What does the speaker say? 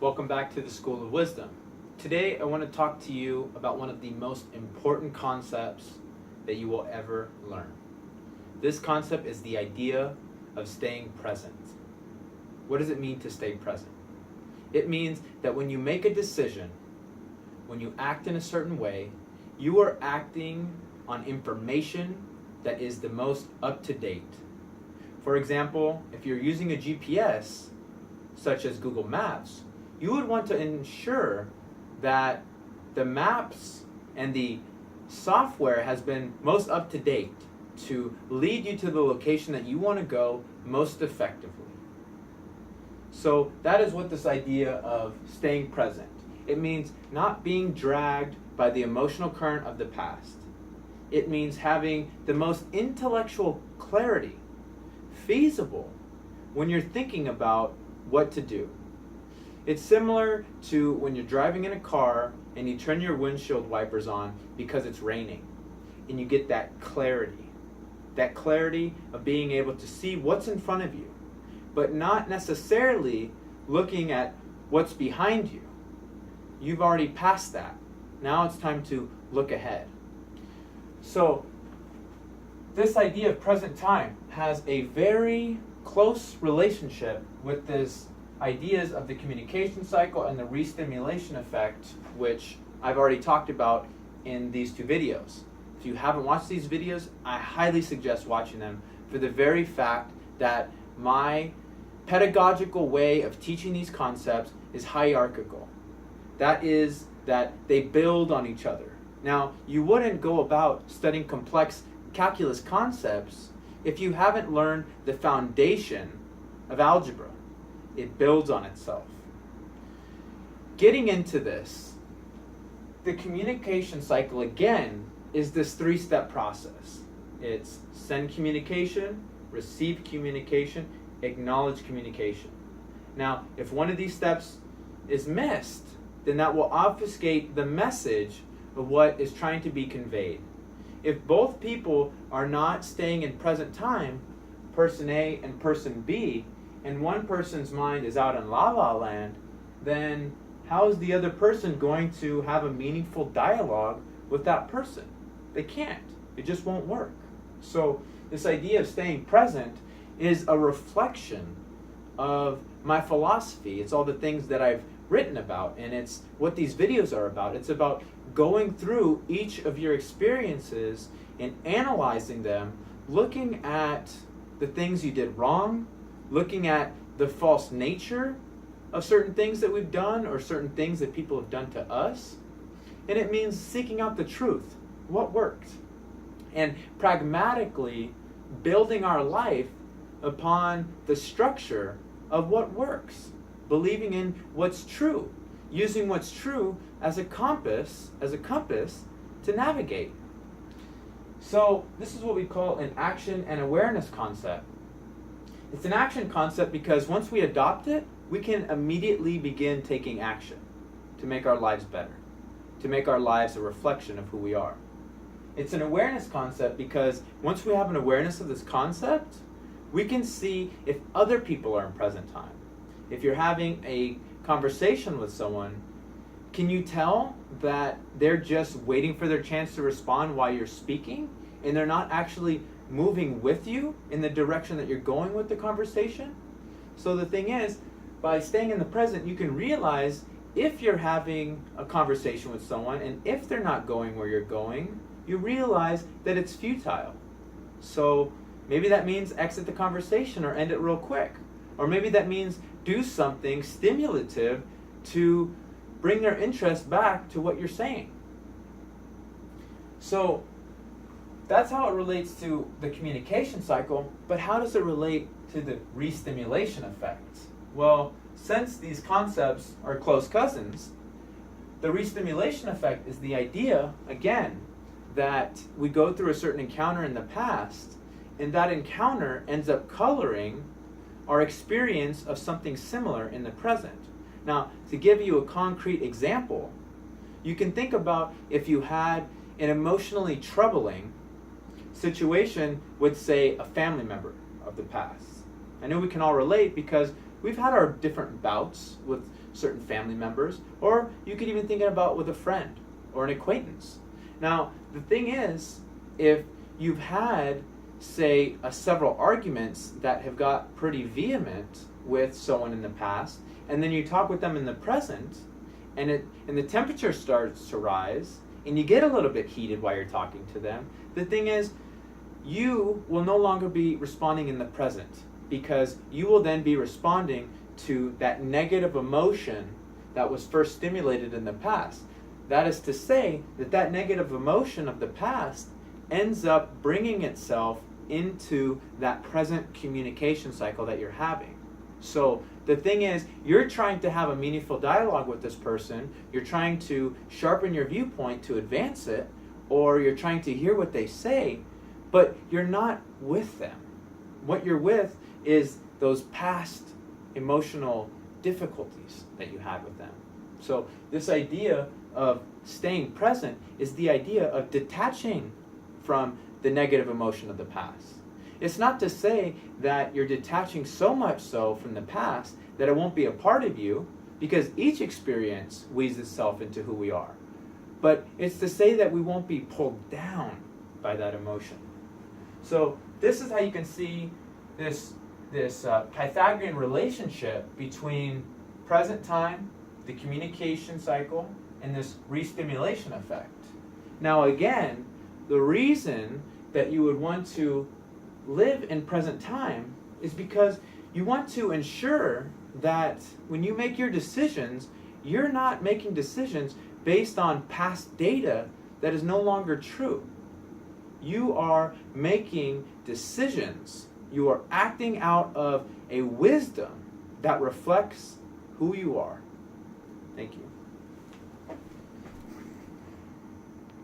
Welcome back to the School of Wisdom. Today I want to talk to you about one of the most important concepts that you will ever learn. This concept is the idea of staying present. What does it mean to stay present? It means that when you make a decision, when you act in a certain way, you are acting on information that is the most up-to-date. For example, if you're using a GPS, such as Google Maps, you would want to ensure that the maps and the software has been most up-to-date to lead you to the location that you want to go most effectively. So that is what this idea of staying present. It means not being dragged by the emotional current of the past. It means having the most intellectual clarity feasible when you're thinking about what to do. It's similar to when you're driving in a car and you turn your windshield wipers on because it's raining and you get that clarity of being able to see what's in front of you, but not necessarily looking at what's behind you. You've already passed that. Now it's time to look ahead. So this idea of present time has a very close relationship with this ideas of the communication cycle and the re-stimulation effect, which I've already talked about in these two videos. If you haven't watched these videos, I highly suggest watching them for the very fact that my pedagogical way of teaching these concepts is hierarchical. That is that they build on each other. Now, you wouldn't go about studying complex calculus concepts if you haven't learned the foundation of algebra. It builds on itself. Getting into this, the communication cycle again is this three-step process. It's send communication, receive communication, acknowledge communication. Now, if one of these steps is missed, then that will obfuscate the message of what is trying to be conveyed. If both people are not staying in present time, person A and person B, and one person's mind is out in la la land, then how is the other person going to have a meaningful dialogue with that person? They can't. It just won't work. So this idea of staying present is a reflection of my philosophy. It's all the things that I've written about, and it's what these videos are about. It's about going through each of your experiences and analyzing them, looking at the things you did wrong, looking at the false nature of certain things that we've done or certain things that people have done to us. And it means seeking out the truth, what worked, and pragmatically building our life upon the structure of what works, believing in what's true, using what's true as a compass to navigate. So this is what we call an action and awareness concept. It's an action concept because once we adopt it, we can immediately begin taking action to make our lives better, to make our lives a reflection of who we are. It's an awareness concept because once we have an awareness of this concept, we can see if other people are in present time. If you're having a conversation with someone, can you tell that they're just waiting for their chance to respond while you're speaking and they're not actually moving with you in the direction that you're going with the conversation? So the thing is, by staying in the present, you can realize if you're having a conversation with someone and if they're not going where you're going, you realize that it's futile. So maybe that means exit the conversation or end it real quick. Or maybe that means do something stimulative to bring their interest back to what you're saying. So that's how it relates to the communication cycle, but how does it relate to the re-stimulation effect? Well, since these concepts are close cousins, the re-stimulation effect is the idea, again, that we go through a certain encounter in the past, and that encounter ends up coloring our experience of something similar in the present. Now, to give you a concrete example, you can think about if you had an emotionally troubling situation with, say, a family member of the past. I know we can all relate because we've had our different bouts with certain family members, or you could even think about with a friend or an acquaintance. Now, the thing is, if you've had, say, several arguments that have got pretty vehement with someone in the past, and then you talk with them in the present, and the temperature starts to rise, and you get a little bit heated while you're talking to them, the thing is, you will no longer be responding in the present, because you will then be responding to that negative emotion that was first stimulated in the past. That is to say that that negative emotion of the past ends up bringing itself into that present communication cycle that you're having. So the thing is, you're trying to have a meaningful dialogue with this person, you're trying to sharpen your viewpoint to advance it, or you're trying to hear what they say, but you're not with them. What you're with is those past emotional difficulties that you had with them. So this idea of staying present is the idea of detaching from the negative emotion of the past. It's not to say that you're detaching so much so from the past that it won't be a part of you, because each experience weaves itself into who we are. But it's to say that we won't be pulled down by that emotion. So this is how you can see this Pythagorean relationship between present time, the communication cycle, and this re-stimulation effect. Now again, the reason that you would want to live in present time is because you want to ensure that when you make your decisions, you're not making decisions based on past data that is no longer true. You are making decisions. You are acting out of a wisdom that reflects who you are. Thank you.